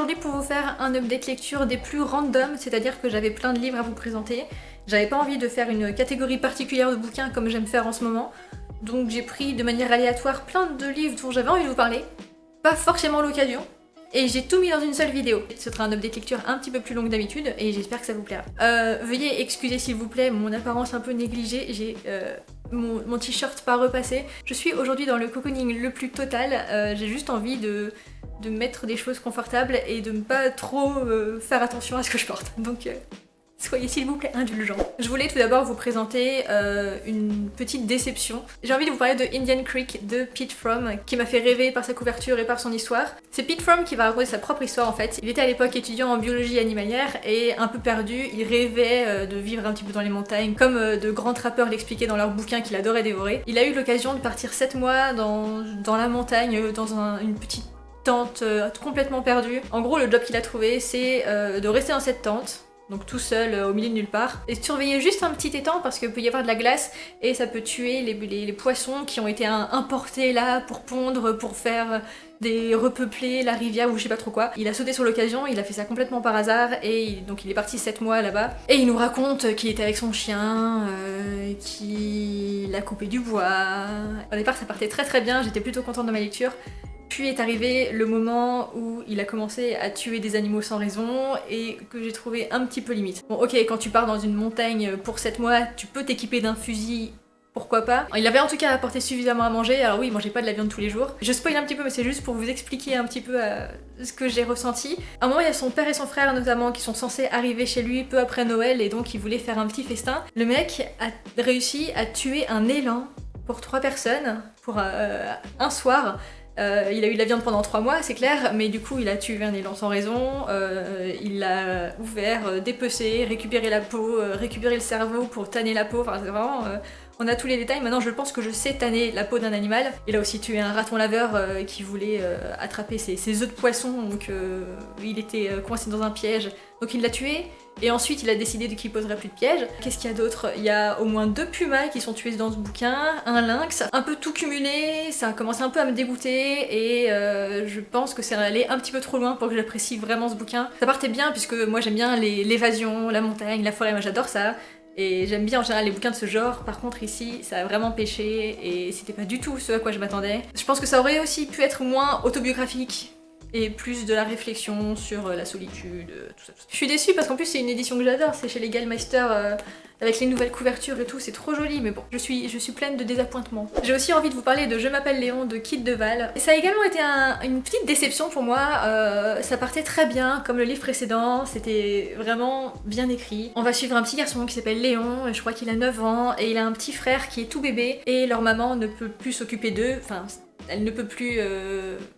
aujourd'hui pour vous faire un update lecture des plus random, c'est-à-dire que j'avais plein de livres à vous présenter. J'avais pas envie de faire une catégorie particulière de bouquins comme j'aime faire en ce moment. Donc j'ai pris de manière aléatoire plein de livres dont j'avais envie de vous parler. Pas forcément l'occasion. Et j'ai tout mis dans une seule vidéo. Ce sera un update lecture un petit peu plus long que d'habitude et j'espère que ça vous plaira. Veuillez excuser s'il vous plaît mon apparence un peu négligée. J'ai mon t-shirt pas repassé. Je suis aujourd'hui dans le cocooning le plus total. J'ai juste envie de mettre des choses confortables et de ne pas trop faire attention à ce que je porte. Donc soyez s'il vous plaît indulgents. Je voulais tout d'abord vous présenter une petite déception. J'ai envie de vous parler de Indian Creek de Pete Fromm, qui m'a fait rêver par sa couverture et par son histoire. C'est Pete Fromm qui va raconter sa propre histoire en fait. Il était à l'époque étudiant en biologie animalière et un peu perdu, il rêvait de vivre un petit peu dans les montagnes, comme de grands trappeurs l'expliquaient dans leurs bouquins qu'il adorait dévorer. Il a eu l'occasion de partir 7 mois dans la montagne, dans une petite tente complètement perdue. En gros, le job qu'il a trouvé, c'est de rester dans cette tente, donc tout seul au milieu de nulle part, et surveiller juste un petit étang parce qu'il peut y avoir de la glace et ça peut tuer les poissons qui ont été importés là pour pondre, pour faire repeupler la rivière ou je sais pas trop quoi. Il a sauté sur l'occasion, il a fait ça complètement par hasard et donc il est parti 7 mois là-bas. Et il nous raconte qu'il était avec son chien, qu'il a coupé du bois. Au départ ça partait très très bien, j'étais plutôt contente de ma lecture. Puis est arrivé le moment où il a commencé à tuer des animaux sans raison et que j'ai trouvé un petit peu limite. Bon ok, quand tu pars dans une montagne pour 7 mois, tu peux t'équiper d'un fusil, pourquoi pas. Il avait en tout cas apporté suffisamment à manger, alors oui, il mangeait pas de la viande tous les jours. Je spoil un petit peu mais c'est juste pour vous expliquer un petit peu ce que j'ai ressenti. À un moment il y a son père et son frère notamment qui sont censés arriver chez lui peu après Noël et donc il voulait faire un petit festin. Le mec a réussi à tuer un élan pour 3 personnes, pour un soir. Il a eu de la viande pendant 3 mois, c'est clair, mais du coup il a tué un élan sans raison, il l'a ouvert, dépecé, récupéré la peau, récupéré le cerveau pour tanner la peau, enfin c'est vraiment... on a tous les détails, maintenant je pense que je sais tanner la peau d'un animal. Il a aussi tué un raton laveur qui voulait attraper ses œufs de poisson, donc il était coincé dans un piège, donc il l'a tué. Et ensuite il a décidé qu'il poserait plus de pièges. Qu'est-ce qu'il y a d'autre? Il y a au moins 2 pumas qui sont tués dans ce bouquin, un lynx, un peu tout cumulé, ça a commencé un peu à me dégoûter et je pense que c'est allé un petit peu trop loin pour que j'apprécie vraiment ce bouquin. Ça partait bien puisque moi j'aime bien l'évasion, la montagne, la forêt, moi j'adore ça. Et j'aime bien en général les bouquins de ce genre, par contre ici ça a vraiment pêché et c'était pas du tout ce à quoi je m'attendais. Je pense que ça aurait aussi pu être moins autobiographique et plus de la réflexion sur la solitude, tout ça. Je suis déçue parce qu'en plus c'est une édition que j'adore, c'est chez les Gallmeister avec les nouvelles couvertures et tout, c'est trop joli, mais bon, je suis pleine de désappointements. J'ai aussi envie de vous parler de Je m'appelle Léon de Kit Deval. Et ça a également été une petite déception pour moi, ça partait très bien comme le livre précédent, c'était vraiment bien écrit. On va suivre un petit garçon qui s'appelle Léon, je crois qu'il a 9 ans, et il a un petit frère qui est tout bébé, et leur maman ne peut plus s'occuper d'eux, enfin... Elle ne peut plus...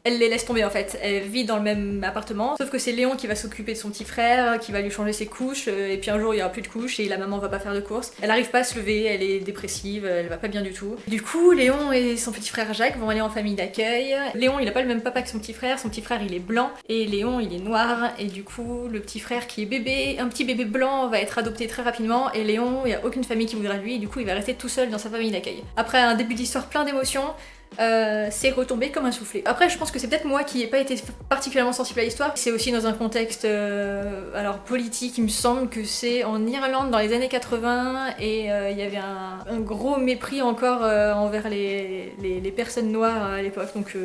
Elle les laisse tomber en fait. Elle vit dans le même appartement. Sauf que c'est Léon qui va s'occuper de son petit frère, qui va lui changer ses couches, et puis un jour il y aura plus de couches et la maman va pas faire de courses. Elle arrive pas à se lever, elle est dépressive, elle va pas bien du tout. Du coup, Léon et son petit frère Jacques vont aller en famille d'accueil. Léon il a pas le même papa que son petit frère il est blanc, et Léon il est noir, et du coup le petit frère qui est bébé, un petit bébé blanc va être adopté très rapidement, et Léon, il y a aucune famille qui voudra de lui, et du coup il va rester tout seul dans sa famille d'accueil. Après un début d'histoire plein d'émotions, c'est retombé comme un soufflé. Après je pense que c'est peut-être moi qui n'ai pas été particulièrement sensible à l'histoire, c'est aussi dans un contexte alors politique, il me semble que c'est en Irlande dans les années 80 et il y avait un gros mépris encore envers les personnes noires à l'époque, donc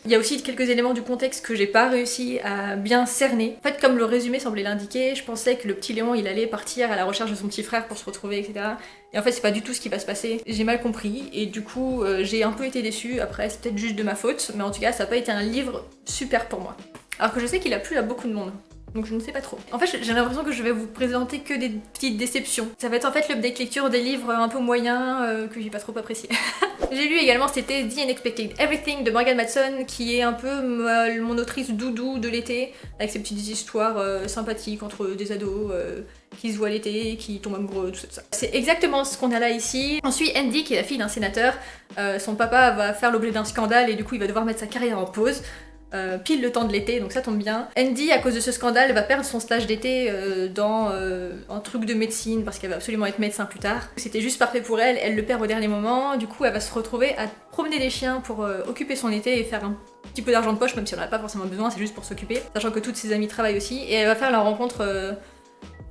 il y a aussi quelques éléments du contexte que j'ai pas réussi à bien cerner. En fait comme le résumé semblait l'indiquer, je pensais que le petit Léon il allait partir à la recherche de son petit frère pour se retrouver, etc. Et en fait c'est pas du tout ce qui va se passer, j'ai mal compris et du coup j'ai un peu été déçue, après c'est peut-être juste de ma faute, mais en tout cas ça n'a pas été un livre super pour moi. Alors que je sais qu'il a plu à beaucoup de monde, donc je ne sais pas trop. En fait j'ai l'impression que je vais vous présenter que des petites déceptions. Ça va être en fait l'update lecture des livres un peu moyens que j'ai pas trop apprécié. J'ai lu également cet été The Unexpected Everything de Morgan Matson, qui est un peu mon autrice doudou de l'été, avec ses petites histoires sympathiques entre des ados qui se voient l'été, qui tombent amoureux, tout ça. C'est exactement ce qu'on a là ici. On suit Andy qui est la fille d'un sénateur, son papa va faire l'objet d'un scandale et du coup il va devoir mettre sa carrière en pause. Pile le temps de l'été, donc ça tombe bien. Andy, à cause de ce scandale, va perdre son stage d'été dans un truc de médecine parce qu'elle va absolument être médecin plus tard. C'était juste parfait pour elle, elle le perd au dernier moment, du coup elle va se retrouver à promener des chiens pour occuper son été et faire un petit peu d'argent de poche, même si on en a pas forcément besoin, c'est juste pour s'occuper, sachant que toutes ses amies travaillent aussi, et elle va faire la rencontre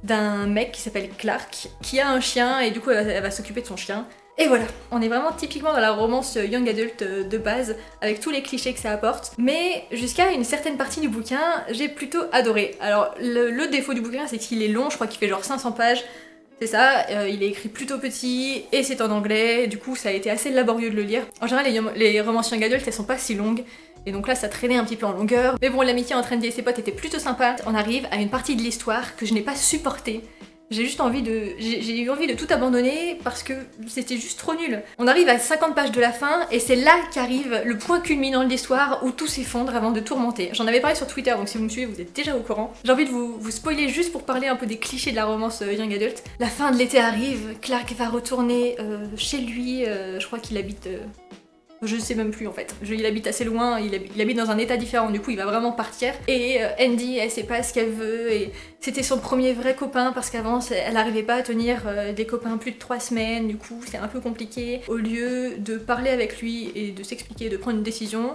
d'un mec qui s'appelle Clark, qui a un chien, et du coup elle va s'occuper de son chien. Et voilà, on est vraiment typiquement dans la romance young adult de base, avec tous les clichés que ça apporte. Mais jusqu'à une certaine partie du bouquin, j'ai plutôt adoré. Alors le défaut du bouquin, c'est qu'il est long, je crois qu'il fait genre 500 pages. C'est ça, il est écrit plutôt petit, et c'est en anglais, du coup ça a été assez laborieux de le lire. En général, les romances young adult, elles sont pas si longues. Et donc là, ça traînait un petit peu en longueur. Mais bon, l'amitié entre Andy et ses potes était plutôt sympa. On arrive à une partie de l'histoire que je n'ai pas supportée. J'ai eu envie de tout abandonner parce que c'était juste trop nul. On arrive à 50 pages de la fin et c'est là qu'arrive le point culminant de l'histoire où tout s'effondre avant de tout remonter. J'en avais parlé sur Twitter, donc si vous me suivez, vous êtes déjà au courant. J'ai envie de vous spoiler juste pour parler un peu des clichés de la romance young adult. La fin de l'été arrive, Clark va retourner chez lui, je crois qu'il habite... je sais même plus en fait. Il habite assez loin, il habite dans un état différent, du coup il va vraiment partir. Et Andy, elle sait pas ce qu'elle veut, et c'était son premier vrai copain parce qu'avant elle arrivait pas à tenir des copains plus de 3 semaines, du coup c'est un peu compliqué. Au lieu de parler avec lui et de s'expliquer, de prendre une décision,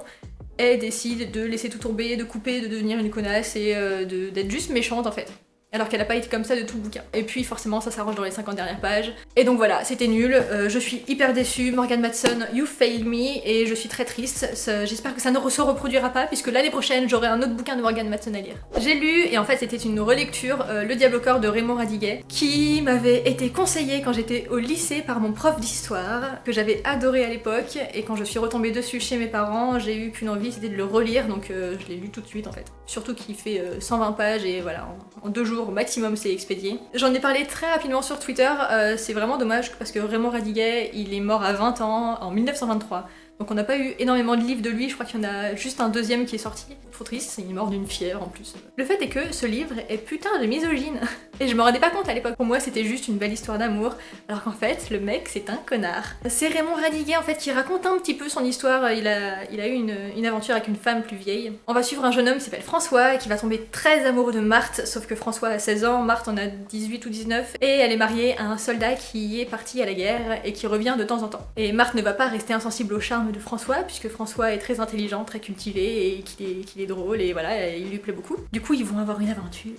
elle décide de laisser tout tomber, de couper, de devenir une connasse et d'être juste méchante en fait. Alors qu'elle a pas été comme ça de tout le bouquin. Et puis forcément ça s'arrange dans les 50 dernières pages. Et donc voilà, c'était nul, je suis hyper déçue, Morgan Matson, you failed me, et je suis très triste. J'espère que ça ne se reproduira pas, puisque l'année prochaine j'aurai un autre bouquin de Morgan Matson à lire. J'ai lu, et en fait c'était une relecture, Le Diable au corps de Raymond Radiguet, qui m'avait été conseillé quand j'étais au lycée par mon prof d'histoire, que j'avais adoré à l'époque, et quand je suis retombée dessus chez mes parents, j'ai eu qu'une envie, c'était de le relire, donc je l'ai lu tout de suite en fait. Surtout qu'il fait 120 pages, et voilà, en 2 jours au maximum c'est expédié. J'en ai parlé très rapidement sur Twitter, c'est vraiment dommage parce que Raymond Radiguet il est mort à 20 ans en 1923. Donc on n'a pas eu énormément de livres de lui, je crois qu'il y en a juste un deuxième qui est sorti. Trop triste, il est mort d'une fièvre en plus. Le fait est que ce livre est putain de misogyne. Et je me rendais pas compte à l'époque. Pour moi c'était juste une belle histoire d'amour, alors qu'en fait le mec c'est un connard. C'est Raymond Radiguet en fait qui raconte un petit peu son histoire, il a eu une aventure avec une femme plus vieille. On va suivre un jeune homme qui s'appelle François et qui va tomber très amoureux de Marthe, sauf que François a 16 ans, Marthe en a 18 ou 19, et elle est mariée à un soldat qui est parti à la guerre et qui revient de temps en temps. Et Marthe ne va pas rester insensible au charme de François, puisque François est très intelligent, très cultivé, et qu'il est drôle, et voilà, il lui plaît beaucoup. Du coup ils vont avoir une aventure.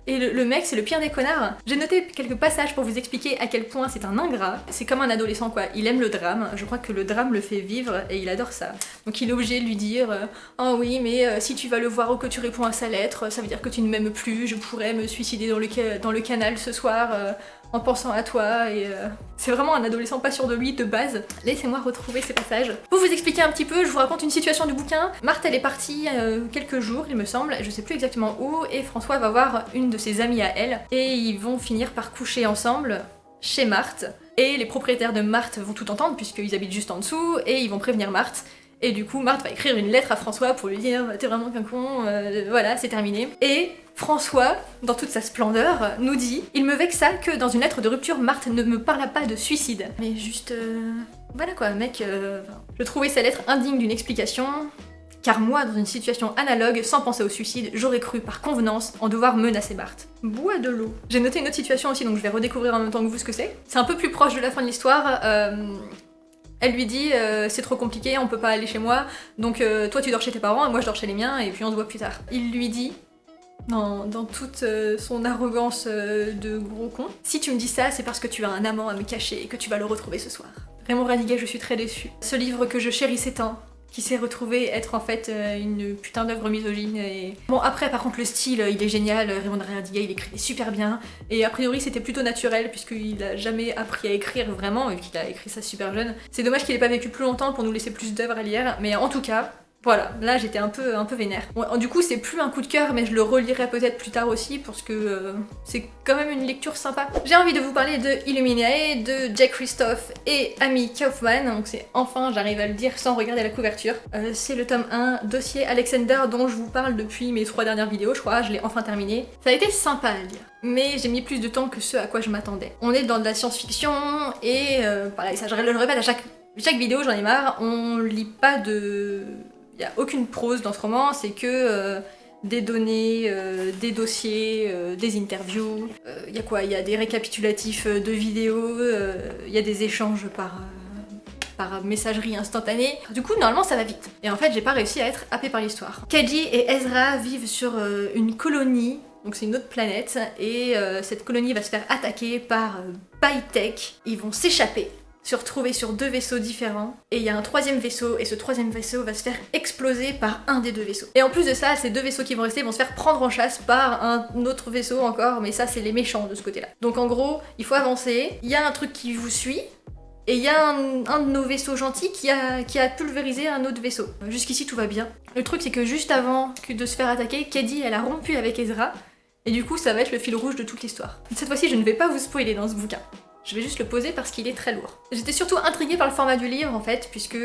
Et le mec c'est le pire des connards. J'ai noté quelques passages pour vous expliquer à quel point c'est un ingrat. C'est comme un adolescent quoi, il aime le drame, je crois que le drame le fait vivre et il adore ça. Donc il est obligé de lui dire oh oui mais si tu vas le voir ou que tu réponds à sa lettre, ça veut dire que tu ne m'aimes plus, je pourrais me suicider dans le canal ce soir en pensant à toi, et c'est vraiment un adolescent pas sûr de lui de base. Laissez-moi retrouver ces passages. Pour vous expliquer un petit peu, je vous raconte une situation du bouquin. Marthe elle est partie quelques jours il me semble, je sais plus exactement où, et François va voir une de ses amies à elle, et ils vont finir par coucher ensemble chez Marthe. Et les propriétaires de Marthe vont tout entendre puisqu'ils habitent juste en dessous, et ils vont prévenir Marthe. Et du coup, Marthe va écrire une lettre à François pour lui dire « T'es vraiment qu'un con, voilà, c'est terminé ». Et François, dans toute sa splendeur, nous dit « Il me vexa que dans une lettre de rupture, Marthe ne me parla pas de suicide ». Mais juste... voilà quoi, mec... Je trouvais sa lettre indigne d'une explication, car moi, dans une situation analogue, sans penser au suicide, j'aurais cru par convenance en devoir menacer Marthe. Bois de l'eau. J'ai noté une autre situation aussi, donc je vais redécouvrir en même temps que vous ce que c'est. C'est un peu plus proche de la fin de l'histoire. Elle lui dit c'est trop compliqué, on peut pas aller chez moi, donc toi tu dors chez tes parents et moi je dors chez les miens et puis on se voit plus tard. Il lui dit, dans toute son arrogance de gros con, si tu me dis ça c'est parce que tu as un amant à me cacher et que tu vas le retrouver ce soir. Raymond Radiguet, je suis très déçue. Ce livre que je chérissais tant, qui s'est retrouvé être en fait une putain d'œuvre misogyne. Et... Bon après par contre le style il est génial, Raymond Radiguet il écrivait super bien, et a priori c'était plutôt naturel puisqu'il a jamais appris à écrire vraiment, vu qu'il a écrit ça super jeune. C'est dommage qu'il ait pas vécu plus longtemps pour nous laisser plus d'œuvres à lire, mais en tout cas... Voilà, là j'étais un peu vénère. Bon, du coup c'est plus un coup de cœur, mais je le relirai peut-être plus tard aussi parce que c'est quand même une lecture sympa. J'ai envie de vous parler de Illuminae, de Jack Christophe et Amy Kaufman, donc c'est enfin, j'arrive à le dire sans regarder la couverture. C'est le tome 1, Dossier Alexander, dont je vous parle depuis mes 3 dernières vidéos, je crois, je l'ai enfin terminé. Ça a été sympa à lire, mais j'ai mis plus de temps que ce à quoi je m'attendais. On est dans de la science-fiction et pareil, ça je le répète à chaque vidéo, j'en ai marre, on lit pas de... Il n'y a aucune prose dans ce roman, c'est que des données, des dossiers, des interviews. Il y a quoi? Il y a des récapitulatifs de vidéos, il y a des échanges par par messagerie instantanée. Du coup, normalement, ça va vite. Et en fait, j'ai pas réussi à être happée par l'histoire. Kaji et Ezra vivent sur une colonie, donc c'est une autre planète, et cette colonie va se faire attaquer par Bytech. Ils vont s'échapper, se retrouver sur 2 vaisseaux différents, et il y a un 3e vaisseau, et ce 3e vaisseau va se faire exploser par un des 2 vaisseaux. Et en plus de ça, ces 2 vaisseaux qui vont rester vont se faire prendre en chasse par un autre vaisseau encore, mais ça c'est les méchants de ce côté-là. Donc en gros, il faut avancer, il y a un truc qui vous suit, et il y a un de nos vaisseaux gentils qui a pulvérisé un autre vaisseau. Jusqu'ici tout va bien. Le truc c'est que juste avant de se faire attaquer, Kaji elle a rompu avec Ezra, et du coup ça va être le fil rouge de toute l'histoire. Cette fois-ci je ne vais pas vous spoiler dans ce bouquin. Je vais juste le poser parce qu'il est très lourd. J'étais surtout intriguée par le format du livre en fait, puisque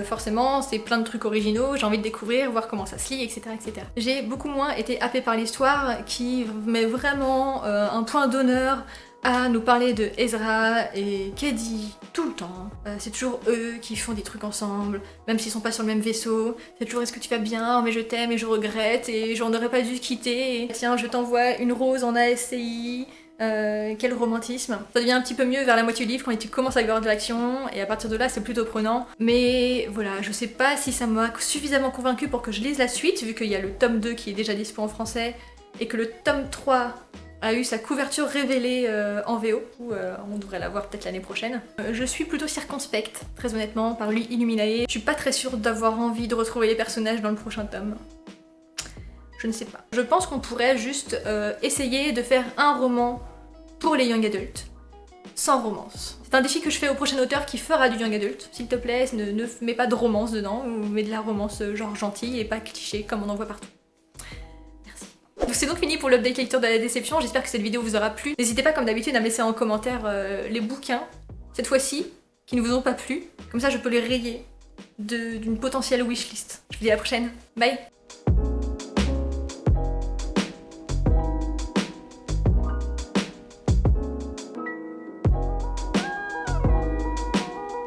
forcément c'est plein de trucs originaux, j'ai envie de découvrir, voir comment ça se lit, etc. etc. J'ai beaucoup moins été happée par l'histoire qui met vraiment un point d'honneur à nous parler de Ezra et Kaji tout le temps. C'est toujours eux qui font des trucs ensemble, même s'ils sont pas sur le même vaisseau. C'est toujours est-ce que tu vas bien, oh, mais je t'aime et je regrette et j'en aurais pas dû te quitter. Et, tiens, je t'envoie une rose en ASCI. Quel romantisme. Ça devient un petit peu mieux vers la moitié du livre quand tu commences à voir de l'action et à partir de là c'est plutôt prenant. Mais voilà, je sais pas si ça m'a suffisamment convaincue pour que je lise la suite vu qu'il y a le tome 2 qui est déjà dispo en français et que le tome 3 a eu sa couverture révélée en VO, où on devrait la voir peut-être l'année prochaine. Je suis plutôt circonspecte, très honnêtement, par lui Illuminae. Je suis pas très sûre d'avoir envie de retrouver les personnages dans le prochain tome. Je ne sais pas. Je pense qu'on pourrait juste essayer de faire un roman pour les young adultes, sans romance. C'est un défi que je fais au prochain auteur qui fera du young adult. S'il te plaît, ne mets pas de romance dedans, ou mets de la romance genre gentille et pas cliché comme on en voit partout. Merci. Donc c'est donc fini pour l'update lecture de la déception, j'espère que cette vidéo vous aura plu. N'hésitez pas comme d'habitude à me laisser en commentaire les bouquins, cette fois-ci, qui ne vous ont pas plu. Comme ça je peux les rayer d'une potentielle wishlist. Je vous dis à la prochaine, bye!